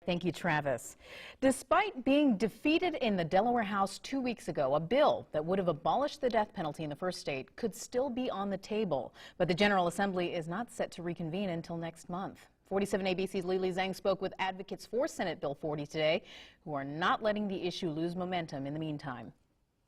Thank you, Travis. Despite being defeated in the Delaware House 2 weeks ago, a bill that would have abolished the death penalty in the first state could still be on the table. But the General Assembly is not set to reconvene until next month. 47 ABC's Lily Zhang spoke with advocates for Senate Bill 40 today, who are not letting the issue lose momentum in the meantime.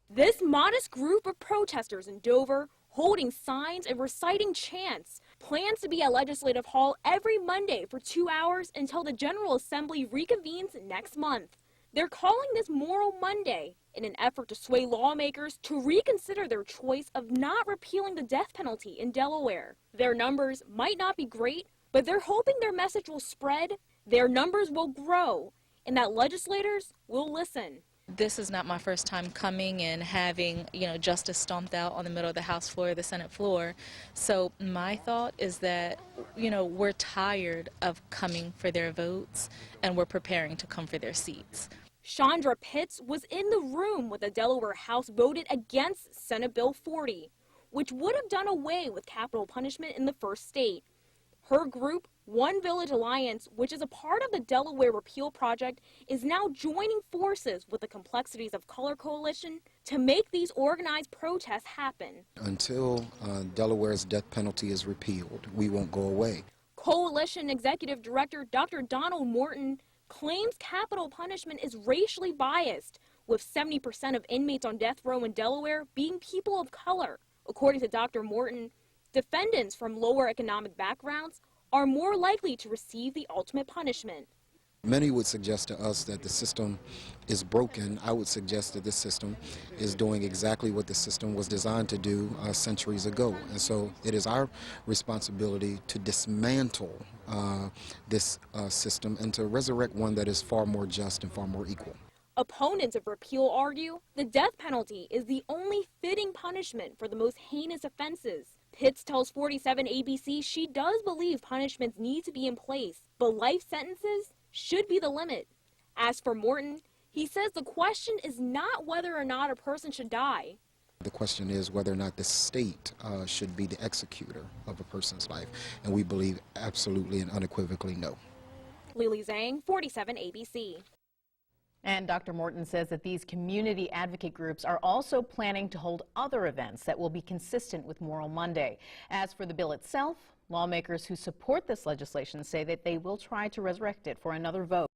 This modest group of protesters in Dover, holding signs and reciting chants, plans to be at Legislative Hall every Monday for 2 hours until the General Assembly reconvenes next month. They're calling this Moral Monday in an effort to sway lawmakers to reconsider their choice of not repealing the death penalty in Delaware. Their numbers might not be great, but they're hoping their message will spread, their numbers will grow, and that legislators will listen. This is not my first time coming and having, justice stomped out on the middle of the House floor, the Senate floor. So my thought is that, we're tired of coming for their votes and we're preparing to come for their seats. Chandra Pitts was in the room when the Delaware House voted against Senate Bill 40, which would have done away with capital punishment in the first state. Her group, One Village Alliance, which is a part of the Delaware Repeal Project, is now joining forces with the Complexities of Color Coalition to make these organized protests happen. Until Delaware's death penalty is repealed, we won't go away. Coalition Executive Director Dr. Donald Morton claims capital punishment is racially biased, with 70% of inmates on death row in Delaware being people of color. According to Dr. Morton, defendants from lower economic backgrounds are more likely to receive the ultimate punishment. Many would suggest to us that the system is broken. I would suggest that this system is doing exactly what the system was designed to do centuries ago. And so it is our responsibility to dismantle this system and to resurrect one that is far more just and far more equal. Opponents of repeal argue the death penalty is the only fitting punishment for the most heinous offenses. Pitts tells 47 ABC she does believe punishments need to be in place, but life sentences should be the limit. As for Morton, he says the question is not whether or not a person should die. The question is whether or not the state should be the executor of a person's life, and we believe absolutely and unequivocally no. Lily Zhang, 47 ABC. And Dr. Morton says that these community advocate groups are also planning to hold other events that will be consistent with Moral Monday. As for the bill itself, lawmakers who support this legislation say that they will try to resurrect it for another vote.